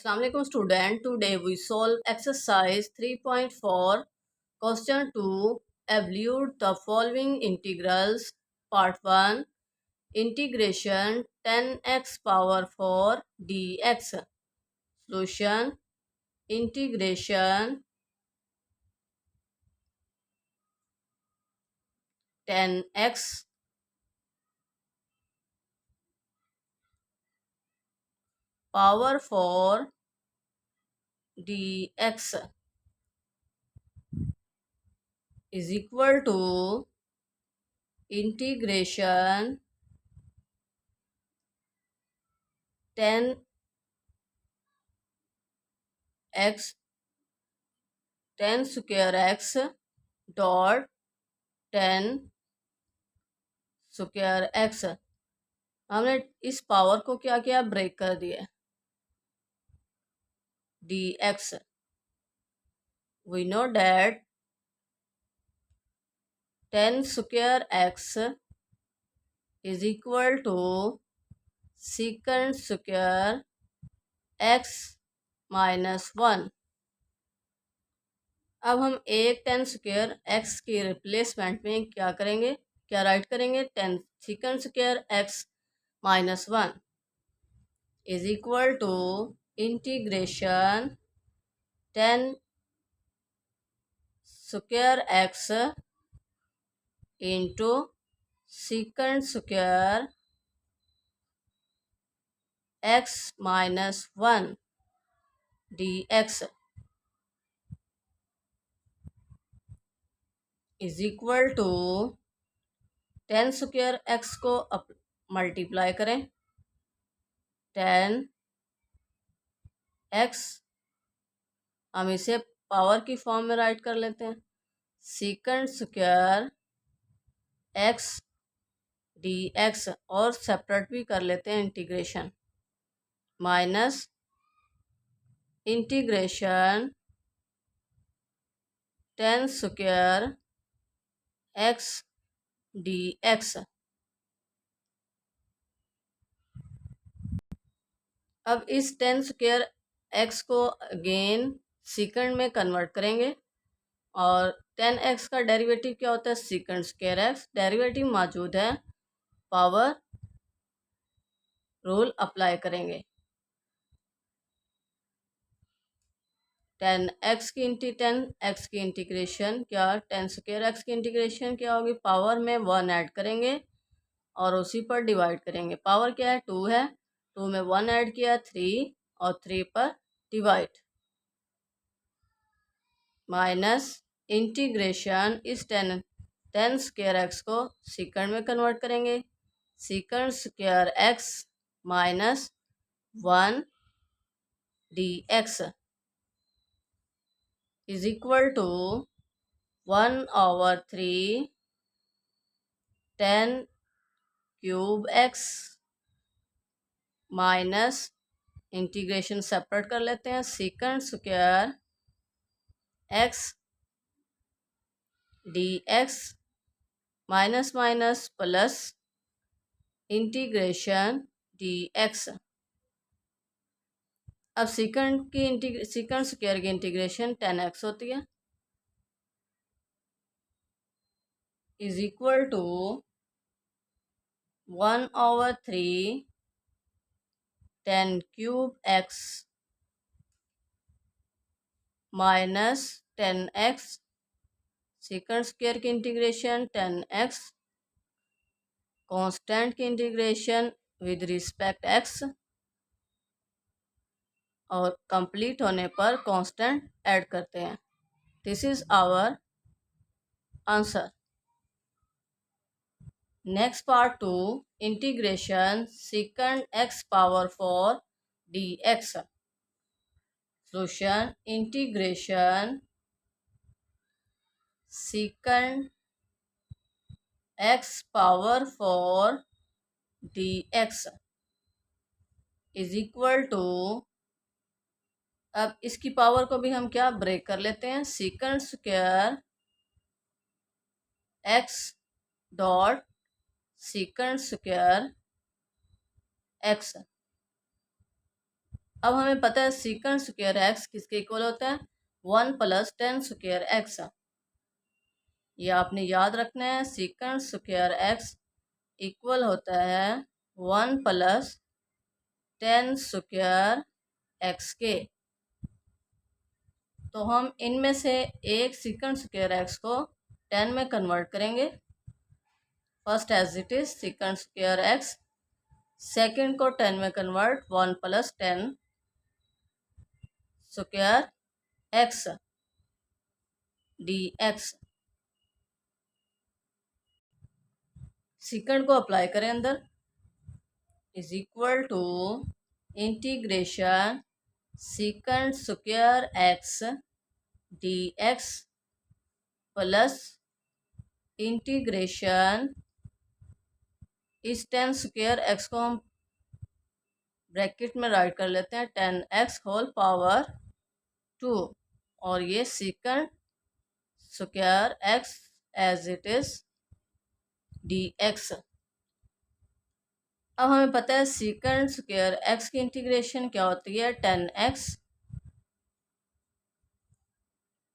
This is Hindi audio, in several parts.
Assalamualaikum student. Today we solve exercise 3.4 question 2. Evaluate the following integrals. Part 1. Integration 10x power 4 dx. Solution. Integration 10x power 4 dx is equal to integration 10x 10 square x dot 10 square x. हमने इस पावर को क्या किया, ब्रेक कर दिया। D x, we know that 10 square x is equal to second square x minus 1। अब हम एक 10 स्क्वायर एक्स की रिप्लेसमेंट में क्या करेंगे, क्या राइट करेंगे, 10 second square x minus 1 is equal to integration 10 square x into second square x minus 1 d x is equal to 10 square x को मल्टीप्लाई करें, 10 एक्स, हम इसे पावर की फॉर्म में राइट कर लेते हैं, second square x d x, और सेपरेट भी कर लेते हैं integration, minus integration 10 square x d x. अब इस 10 स्क्वायर एक्स को अगेन सेकंड में कन्वर्ट करेंगे, और 10x का डेरिवेटिव क्या होता है, सेकंड स्क्वायर एक्स। डेरिवेटिव मौजूद है, पावर रूल अप्लाई करेंगे। 10x की 10x की इंटीग्रेशन क्या, 10 स्क्वायर एक्स की इंटीग्रेशन क्या होगी, पावर में 1 ऐड करेंगे और उसी पर डिवाइड करेंगे। पावर क्या है, 2 है, 2 में 1 ऐड किया 3, और 3 पर डिवाइड, माइनस इंटीग्रेशन इस 10 स्क्वायर एक्स को सेकंड में कन्वर्ट करेंगे, second square x minus 1 d x is equal to 1/3 10 cube x minus integration separate कर लेते हैं, second square x d x minus minus plus integration d x. अब सेकंड स्क्वायर की इंटीग्रेशन 10x होती है, is equal to 1/3 10 cube x minus 10x, second square की इंटीग्रेशन 10x, कांस्टेंट की इंटीग्रेशन विद रिस्पेक्ट x, और कंप्लीट होने पर कांस्टेंट ऐड करते हैं। This is our answer. Next part 2, integration second x power 4 dx। Solution, integration second x power 4 dx is equal to, अब इसकी पावर को भी हम क्या ब्रेक कर लेते हैं, second square x dot second square x अब हमें पता है सीकेंड स्क्वायर एक्स किसके इक्वल होता है, 1 + 10 स्क्वायर एक्स। ये आपने याद रखना है, सीकेंड स्क्वायर एक्स इक्वल होता है 1 + 10 स्क्वायर एक्स के। तो हम इनमें से एक सीकेंड स्क्वायर एक्स को 10 में कन्वर्ट करेंगे। First as it is second square x, second को 10 में convert 1 + 10 square x dx। Second को अप्लाई करें अंदर, is equal to integration second square x dx plus integration इस 10 स्क्वायर एक्स को हम ब्रैकेट में राइट कर लेते हैं 10x होल पावर 2, और ये second square x as it is dx। अब हमें पता है सीकेंड स्क्वायर एक्स की इंटीग्रेशन क्या होती है, 10x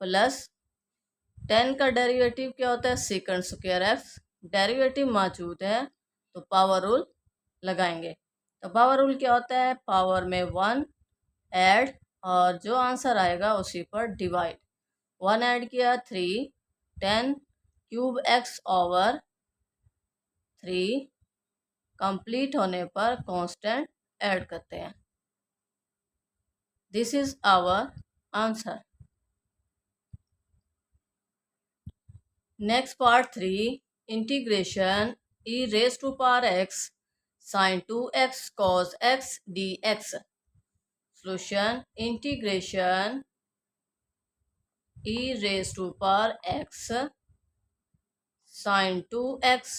प्लस 10 का डेरिवेटिव क्या होता है, सीकेंड स्क्वायर एक्स। डेरिवेटिव मौजूद है तो पावर रूल लगाएंगे। तो पावर रूल क्या होता है, पावर में 1 ऐड और जो आंसर आएगा उसी पर डिवाइड। 1 ऐड किया 3, 10 क्यूब एक्स ओवर 3, कंप्लीट होने पर कांस्टेंट ऐड करते हैं। This is our answer. Next part 3, integration e raised to power x sin 2x cos x dx। Solution integration e raised to power x sin 2x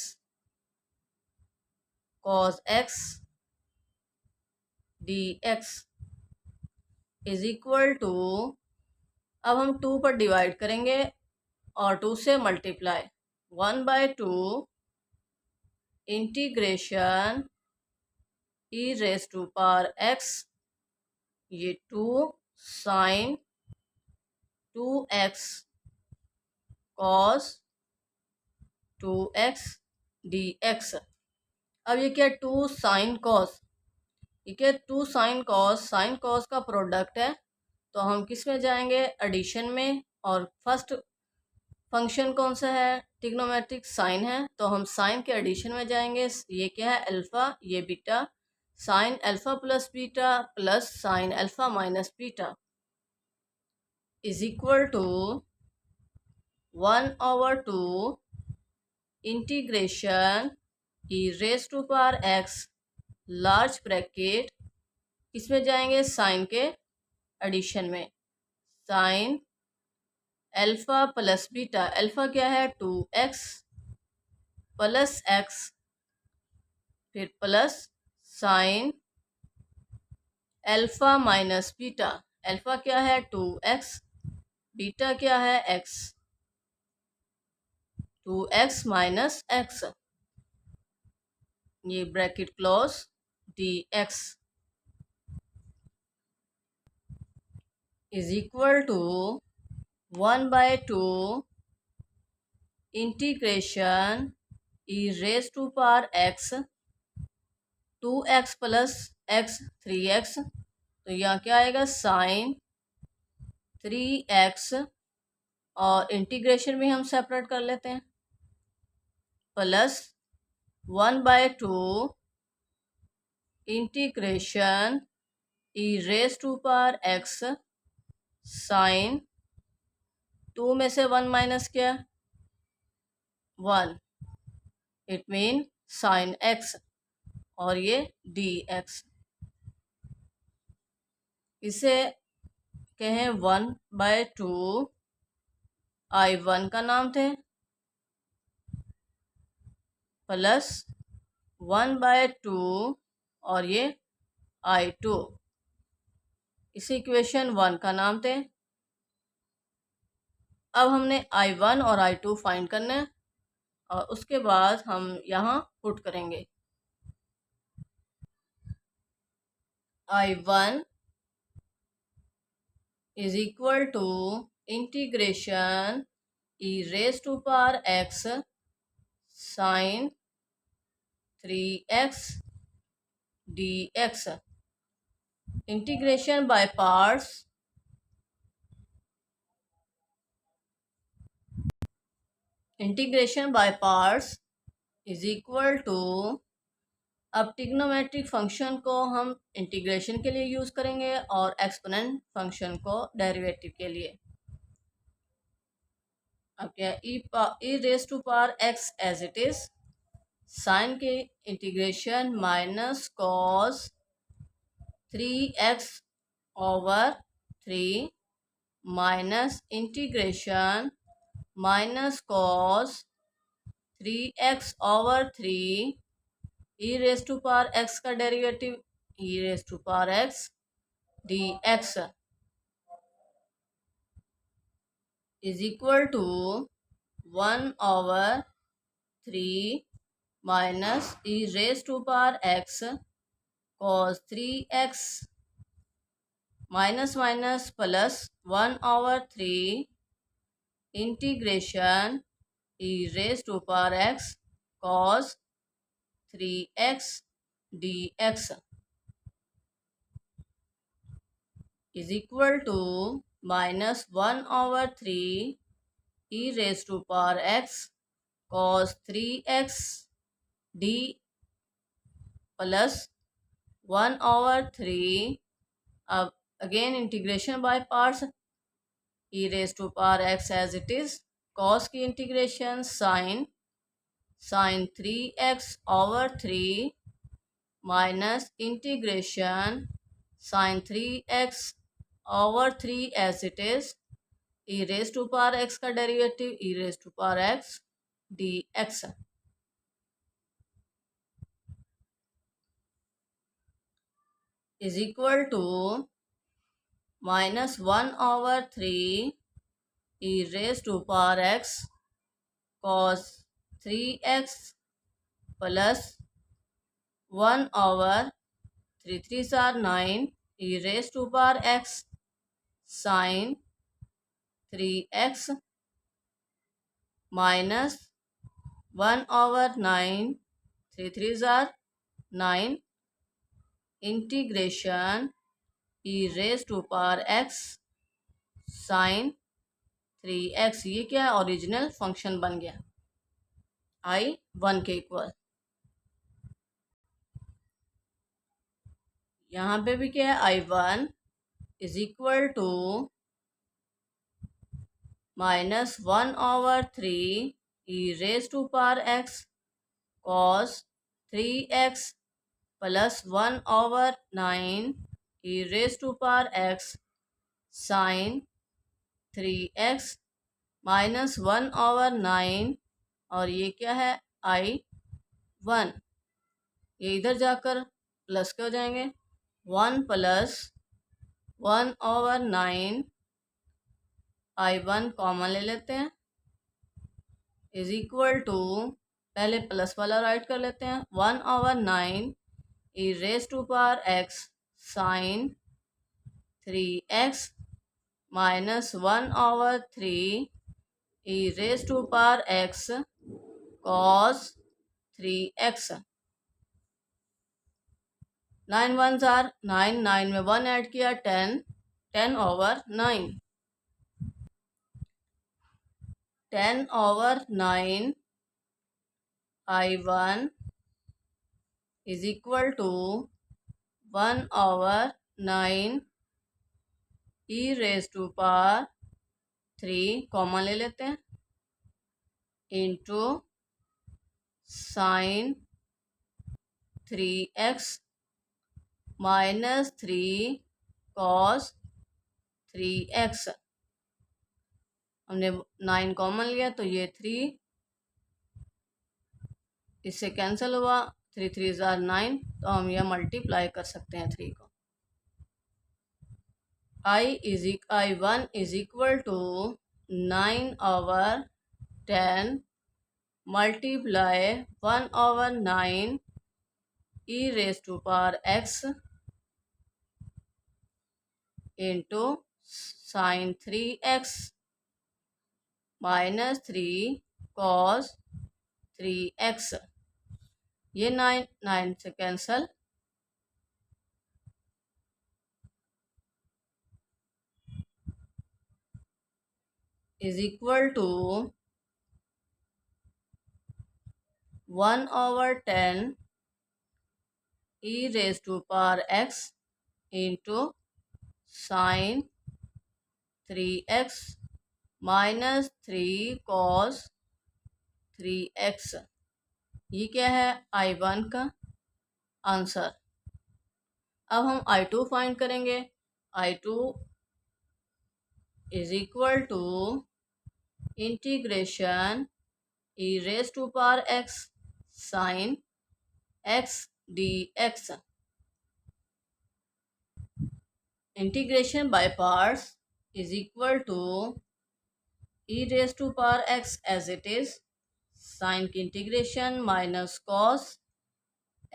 cos x dx is equal to, अब हम 2 पर डिवाइड करेंगे और 2 से multiply, 1/2 integration e raised to power x, ये 2 sin 2x cos 2x dx। अब ये क्या, 2 sin cos, ये क्या 2 sin cos का प्रोडक्ट है, तो हम किस में जाएंगे, एडिशन में। और फर्स्ट फंक्शन कौन सा है, ट्रिग्नोमेट्रिक साइन है, तो हम साइन के एडिशन में जाएंगे। ये क्या है, अल्फा, ये beta, sine alpha plus beta plus sine alpha minus beta is equal to 1/2 integration e raised to power x large bracket, किसमें जाएंगे, साइन के एडिशन में, sine alpha plus beta, alpha क्या है 2x प्लस x, फिर plus sine alpha minus beta, alpha क्या है 2x, बीटा क्या है x, 2x माइनस x, ये bracket close dx is equal to 1/2 integration e raised to power x 2x plus x 3x, तो यहाँ क्या आएगा साइन 3x, और इंटीग्रेशन भी हम सेपरेट कर लेते हैं, plus 1/2 integration e raised to power x sine 2 में से 1 माइनस किया 1, इट मीन साइन x, और ये dx, इसे कहें 1/2 I1 का नाम थे, प्लस 1/2 और ये I2, इसे इक्वेशन 1 का नाम थे। अब हमने I1 और I2 फाइंड करना है, और उसके बाद हम यहाँ पुट करेंगे I1 is equal to integration e raised to power x sin 3x dx. Integration by parts. Integration by parts is equal to, अब ट्रिग्नोमेट्रिक फंक्शन को हम इंटीग्रेशन के लिए यूज करेंगे और एक्सपोनेंट फंक्शन को डेरिवेटिव के लिए. अब क्या e raise to power x as it is, sine के integration minus cos 3x over 3 minus integration minus cos 3x over 3 e raise to power x का derivative e raise to power x dx is equal to 1 over 3 minus e raise to power x cos 3x minus minus plus 1 over 3 integration e raise to power x cos 3x dx is equal to minus 1 over 3 e raised to power x cos 3x d plus 1 over 3. अब again integration by parts, e raised to power x as it is, cos की integration sin 3x over 3 minus integration sin 3x over 3 as it is, e raised to power x का derivative e raised to power x dx is equal to minus 1 over 3 e raised to power x cos 3x plus 1 over 3 3s are 9 e raised to power x sin 3x minus 1 over 9 3 3s are 9 integration e raise to power x sine 3x. ये क्या ओरिजिनल फंक्शन बन गया i1 के इक्वल. यहाँ पे भी क्या है i1 is equal to minus 1 over 3 e raise to power x cos 3x plus 1 over 9 e raise to power x sine 3x minus 1 over 9 और ये क्या है i1. ये इधर जाकर प्लस के हो जाएंगे 1 प्लस 1 ओवर 9 i1 कॉमन ले लेते हैं इज इक्वल टू, पहले प्लस वाला राइट कर लेते हैं 1 over 9 e raise to power x sine 3x minus 1 over 3 e raise to power x cos 3x. 9 1s are 9, 9 में 1 ऐड किया 10, 10 over 9, 10 over 9 i1 is equal to 1 over 9 e raised to power 3 common ले लेते हैं into sine 3x minus 3 cos 3x. हमने 9 कॉमन लिया तो ये 3 इससे कैंसिल हुआ, 3 3s are 9, तो हम यह मल्टीप्लाई कर सकते हैं 3 को. i1 is equal to 9 over 10 multiply 1 over 9 e raise to power x into sine 3x minus 3 cos 3x। ये 9 से cancel, is equal to 1/10 e raise to power x into sine 3x minus 3 cos 3x। ये क्या है? I1 का आंसर। अब हम I2 फाइंड करेंगे। I2 is equal to integration e raise to power x sine x dx। Integration by parts is equal to e raise to power x as it is, sine की integration minus cos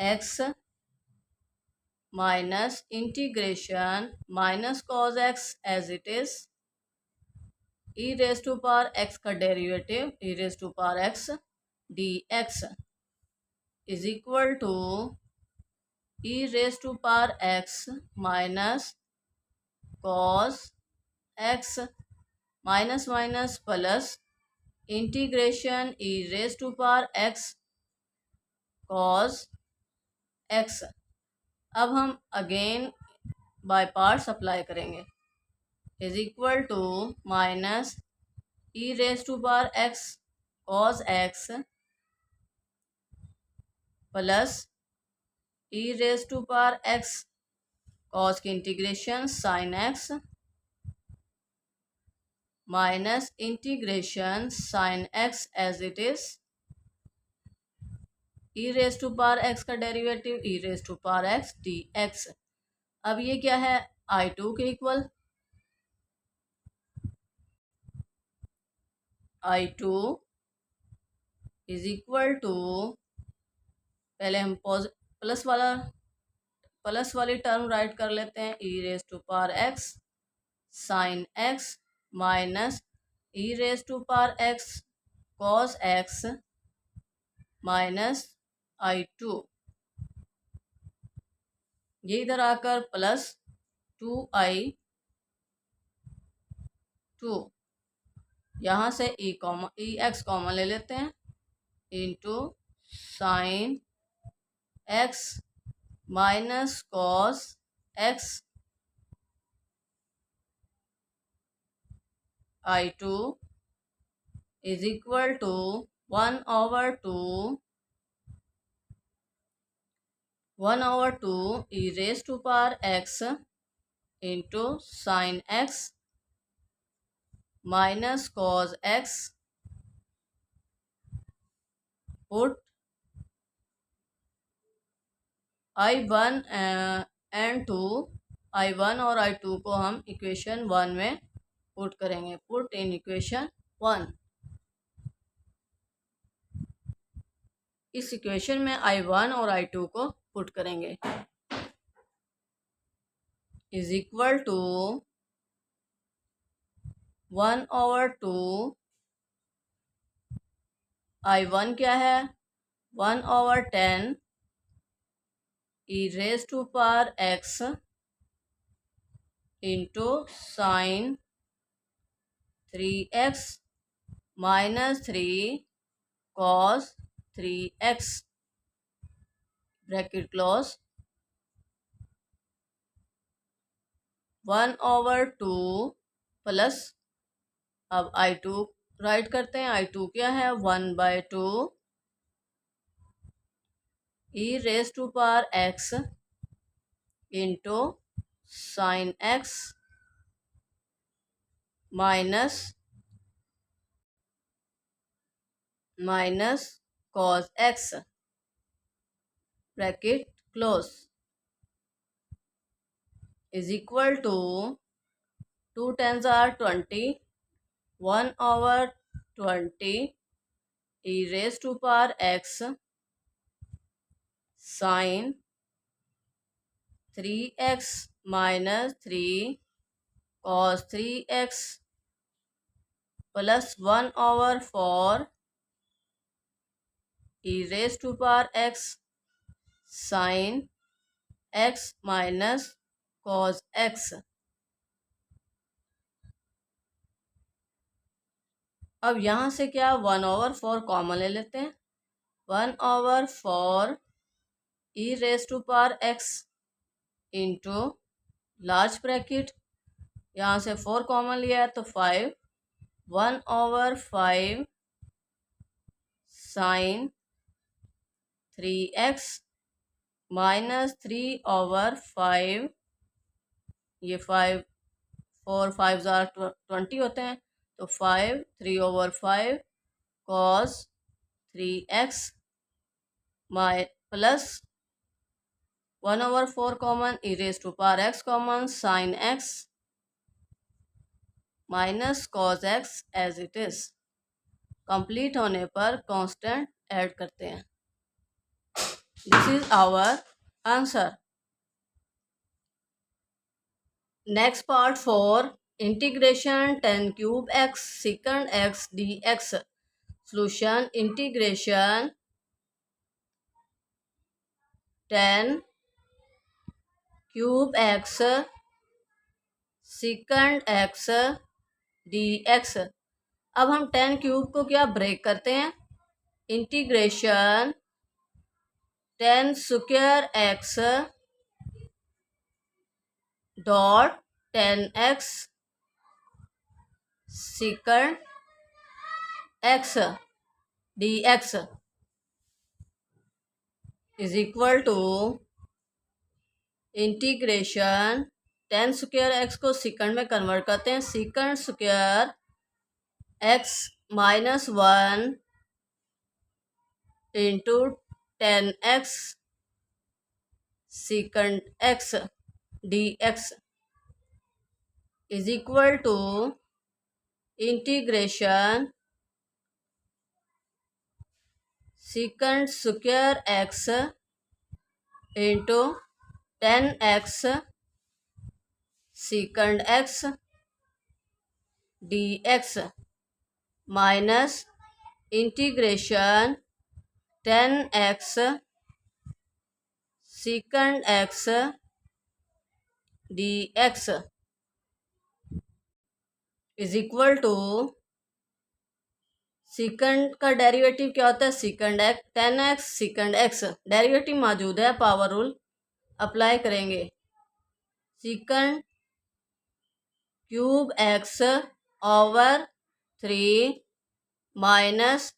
x minus integration minus cos x as it is, e raise to power x का derivative e raise to power x dx is equal to e raise to power x minus cos x minus minus plus integration e raise to power x cos x। अब हम अगेन बाय पार्ट्स अप्लाई करेंगे। Is equal to minus e raise to power x cos x plus e raise to power x cos की integration sine x minus integration sine x as it is, e raise to power x का derivative e raise to power x dx। अब ये क्या है? I2 के equal. I2 is equal to, पहले हम प्लस वाली टर्म राइट कर लेते हैं, e raise to power x sine x minus e raise to power x cos x minus I2। ये इधर आकर प्लस 2I2, यहाँ से ई एक्स कॉमन ले लेते हैं into sine x minus cos x I2 is equal to 1/2 e raise to power x into sine x minus cos x, put I1 and 2, I1 और I2 को हम इक्वेशन 1 में पुट करेंगे। Put in equation 1। इस इक्वेशन में I1 और I2 को पुट करेंगे। इज इक्वल टू 1/2 I1 क्या है? 1/10 e raise to power x into sine 3x minus 3 cos 3x bracket close, 1/2 plus, अब I2 राइट करते हैं। I2 क्या है? 1/2 e raise to power x into sine x minus cos x bracket close is equal to 2 10s are 20, 1/20 e raise to power x sine 3x minus 3 cos 3x plus 1/4 e raised to power x sin x minus cos x। अब यहाँ से क्या 1/4 कॉमन ले लेते हैं। 1/4 e raised to power x into large bracket, यहाँ से 4 कॉमन लिया है तो 5, 1/5 साइन 3x माइनस 3/5, ये 5 4 5 20 होते हैं तो 5 3/5 cos 3x माइ plus 1/4 common e raised to power x common sin x minus cos x as it is. Complete होने पर कांस्टेंट ऐड करते हैं। This is our answer. Next part 4 integration 10 cube x secant x dx। Solution integration 10 cube x secant x dx। अब हम 10 क्यूब को क्या ब्रेक करते हैं, integration 10 square x dot 10x secant x dx is equal to integration 10 square x को सेकंड में कन्वर्ट करते हैं, second square x minus 1 into 10x secant x dx is equal to integration secant square x into 10x secant x dx minus integration 10x secant x dx is equal to secant का डेरिवेटिव क्या होता है, secant x 10x secant x डेरिवेटिव मौजूद है, पावर रूल अप्लाई करेंगे। secant cube x over 3 minus,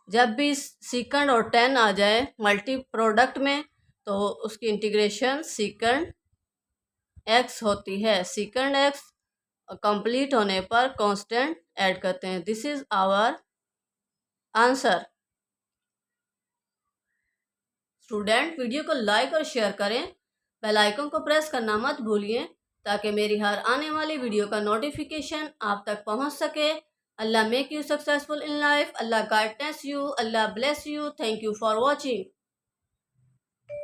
जब भी secant और 10 आ जाए मल्टी प्रोडक्ट में तो उसकी इंटीग्रेशन secant x होती है। secant x कंप्लीट होने पर कांस्टेंट ऐड करते हैं। This is our answer. Student video को लाइक और शेयर करें, बेल आइकन को प्रेस करना मत भूलिए ताकि मेरी हर आने वाली वीडियो का नोटिफिकेशन आप तक पहुंच सके। Allah make you successful in life, Allah guidance you, Allah bless you. Thank you for watching.